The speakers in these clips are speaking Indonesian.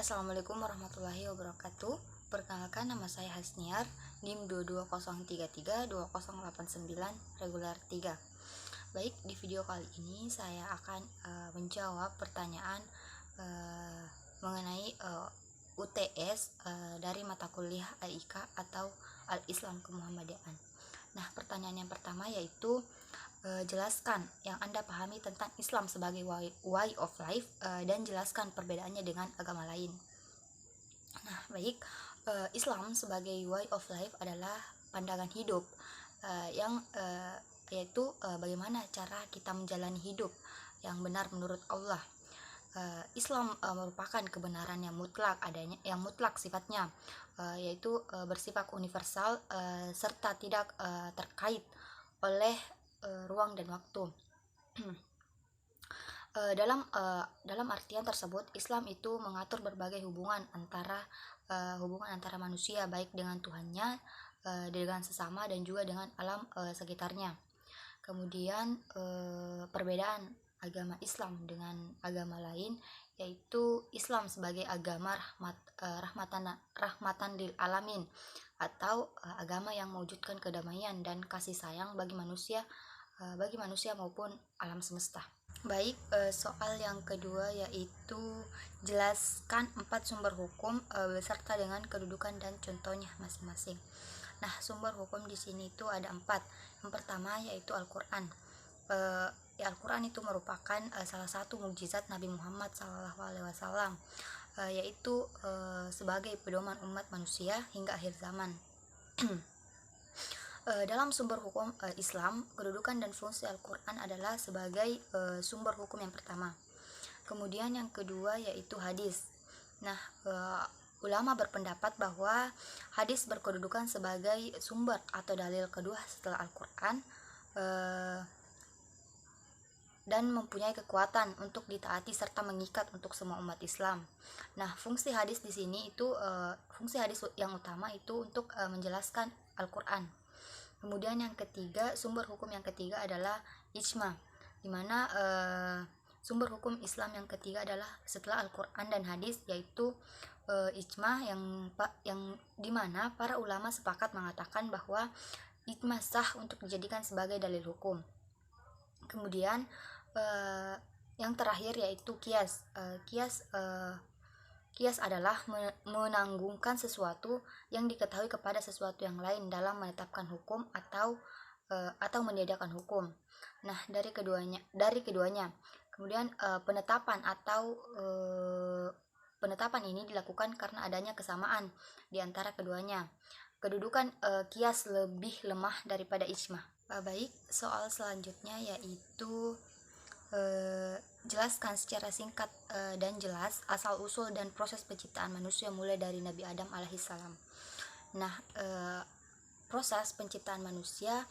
Assalamualaikum warahmatullahi wabarakatuh. Perkenalkan, nama saya Hasniar, NIM 220332089 reguler 3. Baik, di video kali ini saya akan menjawab pertanyaan mengenai UTS dari mata kuliah AIK atau Al-Islam Kemuhammadiyaan. Nah, pertanyaan yang pertama yaitu jelaskan yang Anda pahami tentang Islam sebagai way of life dan jelaskan perbedaannya dengan agama lain. Nah, baik, Islam sebagai way of life adalah pandangan hidup yaitu bagaimana cara kita menjalani hidup yang benar menurut Allah. Islam merupakan kebenaran yang mutlak sifatnya, yaitu bersifat universal serta tidak terkait oleh ruang dan waktu. Dalam artian tersebut, Islam itu mengatur berbagai hubungan antara manusia, baik dengan Tuhannya, dengan sesama, dan juga dengan alam sekitarnya. Kemudian perbedaan agama Islam dengan agama lain yaitu Islam sebagai agama rahmatan lil alamin, atau agama yang mewujudkan kedamaian dan kasih sayang bagi manusia maupun alam semesta. Baik, soal yang kedua yaitu jelaskan 4 sumber hukum beserta dengan kedudukan dan contohnya masing-masing. Nah, sumber hukum di sini itu ada 4. Yang pertama yaitu Al-Qur'an. Al-Qur'an itu merupakan salah satu mukjizat Nabi Muhammad SAW, yaitu sebagai pedoman umat manusia hingga akhir zaman. Dalam sumber hukum Islam, kedudukan dan fungsi Al-Quran adalah sebagai sumber hukum yang pertama. Kemudian yang kedua yaitu hadis. Nah, ulama berpendapat bahwa hadis berkedudukan sebagai sumber atau dalil kedua setelah Al-Quran dan mempunyai kekuatan untuk ditaati serta mengikat untuk semua umat Islam. Nah, fungsi hadis di sini itu fungsi hadis yang utama itu untuk menjelaskan Al-Quran. Kemudian yang ketiga, sumber hukum yang ketiga adalah ijma, di mana sumber hukum Islam yang ketiga adalah setelah Al-Quran dan hadis, yaitu ijma yang dimana para ulama sepakat mengatakan bahwa ijma sah untuk dijadikan sebagai dalil hukum. Kemudian yang terakhir yaitu kias. Kias adalah menanggungkan sesuatu yang diketahui kepada sesuatu yang lain dalam menetapkan hukum atau meniadakan hukum. Nah, dari keduanya. Kemudian penetapan ini dilakukan karena adanya kesamaan di antara keduanya. Kedudukan kias lebih lemah daripada ijma. Baik, soal selanjutnya yaitu jelaskan secara singkat dan jelas asal usul dan proses penciptaan manusia mulai dari Nabi Adam alaihissalam. Nah, proses penciptaan manusia,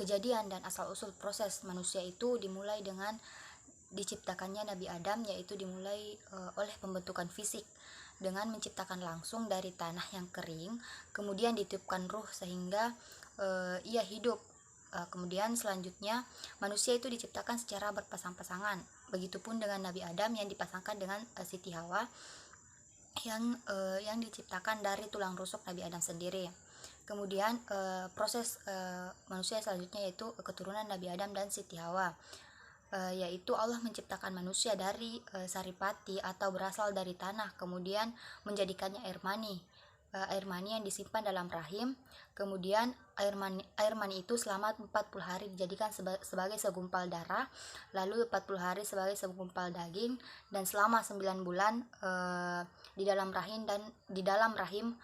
kejadian dan asal usul proses manusia itu dimulai dengan diciptakannya Nabi Adam, yaitu dimulai oleh pembentukan fisik dengan menciptakan langsung dari tanah yang kering, kemudian ditiupkan ruh sehingga ia hidup. Kemudian selanjutnya manusia itu diciptakan secara berpasang-pasangan. Begitupun dengan Nabi Adam yang dipasangkan dengan Siti Hawa yang diciptakan dari tulang rusuk Nabi Adam sendiri. Kemudian proses manusia selanjutnya yaitu keturunan Nabi Adam dan Siti Hawa, yaitu Allah menciptakan manusia dari saripati atau berasal dari tanah, kemudian menjadikannya air mani yang disimpan dalam rahim. Kemudian air mani itu selama 40 hari dijadikan sebagai segumpal darah, lalu 40 hari sebagai segumpal daging, dan selama 9 bulan di dalam rahim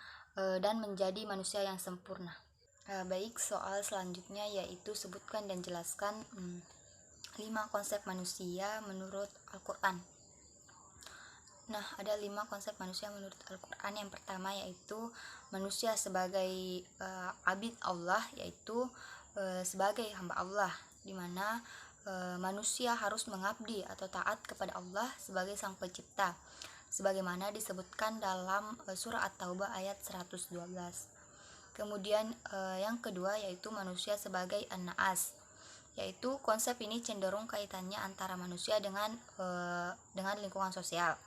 dan menjadi manusia yang sempurna. Baik, soal selanjutnya yaitu sebutkan dan jelaskan 5 konsep manusia menurut Al-Quran. Nah, ada 5 konsep manusia menurut Al-Quran. Yang pertama yaitu manusia sebagai abid Allah, yaitu sebagai hamba Allah, di mana manusia harus mengabdi atau taat kepada Allah sebagai sang pencipta, sebagaimana disebutkan dalam surah At-Taubah ayat 112. Kemudian yang kedua yaitu manusia sebagai an-naas, yaitu konsep ini cenderung kaitannya antara manusia dengan lingkungan sosial.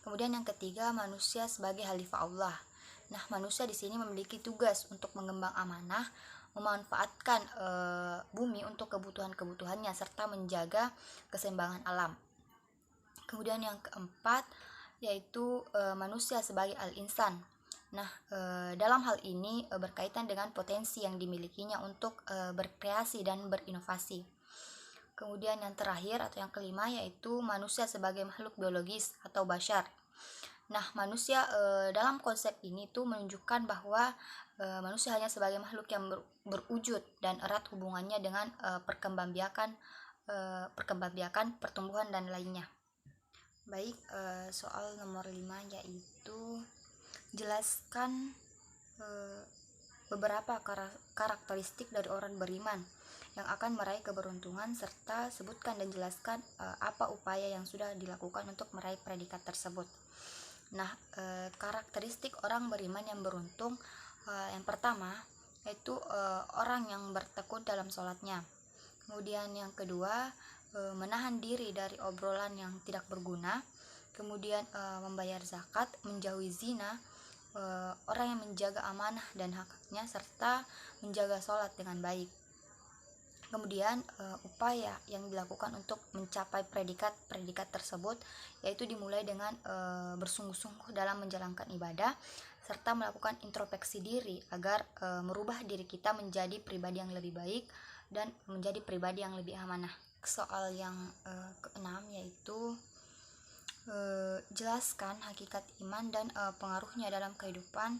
Kemudian yang ketiga, manusia sebagai khalifah Allah. Nah, manusia di sini memiliki tugas untuk mengemban amanah, memanfaatkan bumi untuk kebutuhan-kebutuhannya serta menjaga keseimbangan alam. Kemudian yang keempat yaitu manusia sebagai al-insan. Nah, dalam hal ini berkaitan dengan potensi yang dimilikinya untuk berkreasi dan berinovasi. Kemudian yang terakhir atau yang kelima yaitu manusia sebagai makhluk biologis atau bashar. Nah, manusia dalam konsep ini tuh menunjukkan bahwa manusia hanya sebagai makhluk yang berwujud dan erat hubungannya dengan perkembangbiakan, pertumbuhan dan lainnya. Baik, soal nomor 5 yaitu jelaskan beberapa karakteristik dari orang beriman yang akan meraih keberuntungan serta sebutkan dan jelaskan apa upaya yang sudah dilakukan untuk meraih predikat tersebut. Nah, karakteristik orang beriman yang beruntung yang pertama yaitu orang yang bertekun dalam sholatnya. Kemudian yang kedua, menahan diri dari obrolan yang tidak berguna. Kemudian membayar zakat, menjauhi zina, orang yang menjaga amanah dan haknya serta menjaga sholat dengan baik. Kemudian upaya yang dilakukan untuk mencapai predikat tersebut yaitu dimulai dengan bersungguh-sungguh dalam menjalankan ibadah serta melakukan introspeksi diri agar merubah diri kita menjadi pribadi yang lebih baik dan menjadi pribadi yang lebih amanah. Soal yang keenam yaitu jelaskan hakikat iman dan pengaruhnya dalam kehidupan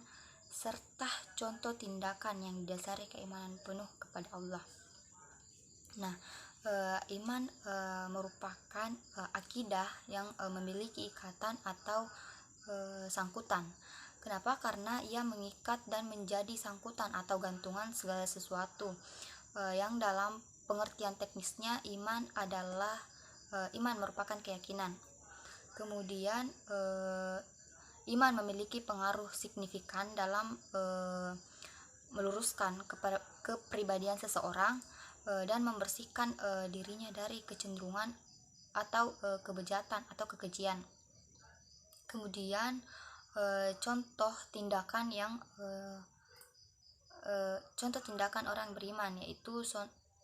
serta contoh tindakan yang didasari keimanan penuh kepada Allah. Nah, iman merupakan akidah yang memiliki ikatan atau sangkutan. Kenapa? Karena ia mengikat dan menjadi sangkutan atau gantungan segala sesuatu yang dalam pengertian teknisnya iman merupakan keyakinan. Kemudian iman memiliki pengaruh signifikan dalam meluruskan kepribadian seseorang dan membersihkan dirinya dari kecenderungan atau kebejatan atau kekejian. Kemudian contoh tindakan orang beriman yaitu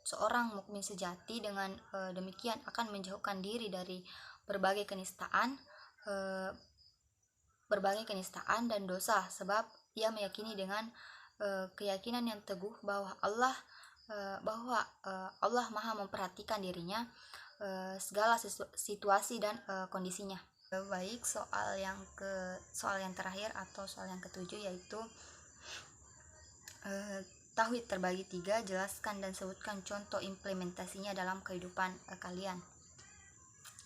seorang mukmin sejati dengan demikian akan menjauhkan diri dari berbagai kenistaan dan dosa sebab ia meyakini dengan keyakinan yang teguh bahwa Allah Maha memperhatikan dirinya segala situasi dan kondisinya. Baik, soal yang terakhir atau soal yang ketujuh yaitu tauhid terbagi 3, jelaskan dan sebutkan contoh implementasinya dalam kehidupan kalian.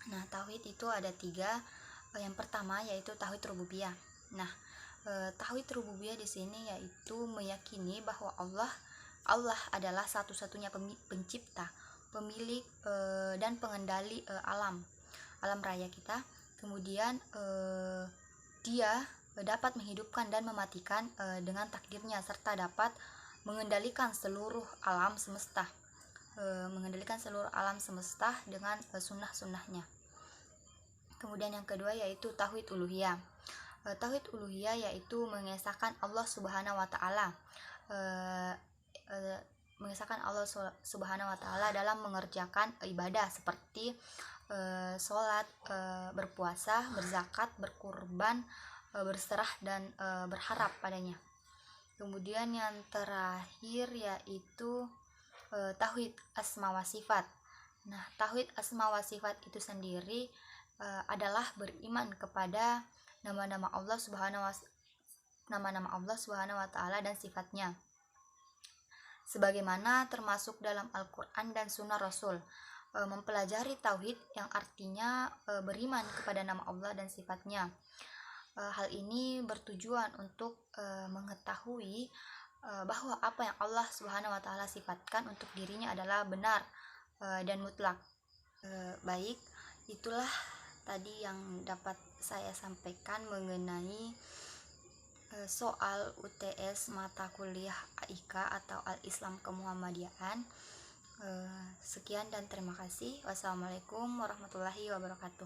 Nah, tauhid itu ada 3. Yang pertama yaitu tauhid rububiyah. Nah, tauhid rububiyah di sini yaitu meyakini bahwa Allah adalah satu-satunya pencipta, pemilik dan pengendali alam raya kita. Kemudian dia dapat menghidupkan dan mematikan dengan takdirnya serta dapat mengendalikan seluruh alam semesta dengan sunnah-sunnahnya. Kemudian yang kedua yaitu tauhid uluhiyah. Tauhid uluhiyah yaitu mengesahkan Allah Subhanahu wa taala dalam mengerjakan ibadah seperti sholat, berpuasa, berzakat, berkurban, berserah dan berharap padanya. Kemudian yang terakhir yaitu tauhid asma wa sifat. Nah, tauhid asma wa sifat itu sendiri adalah beriman kepada nama-nama Allah Subhanahu wa taala dan sifatnya sebagaimana termasuk dalam Al-Qur'an dan Sunnah Rasul. Mempelajari tauhid yang artinya beriman kepada nama Allah dan sifatnya. Hal ini bertujuan untuk mengetahui bahwa apa yang Allah Subhanahu wa taala sifatkan untuk dirinya adalah benar dan mutlak. Baik, itulah tadi yang dapat saya sampaikan mengenai soal UTS mata kuliah AIK atau Al-Islam Kemuhammadiyahan. Sekian dan terima kasih. Wassalamualaikum warahmatullahi wabarakatuh.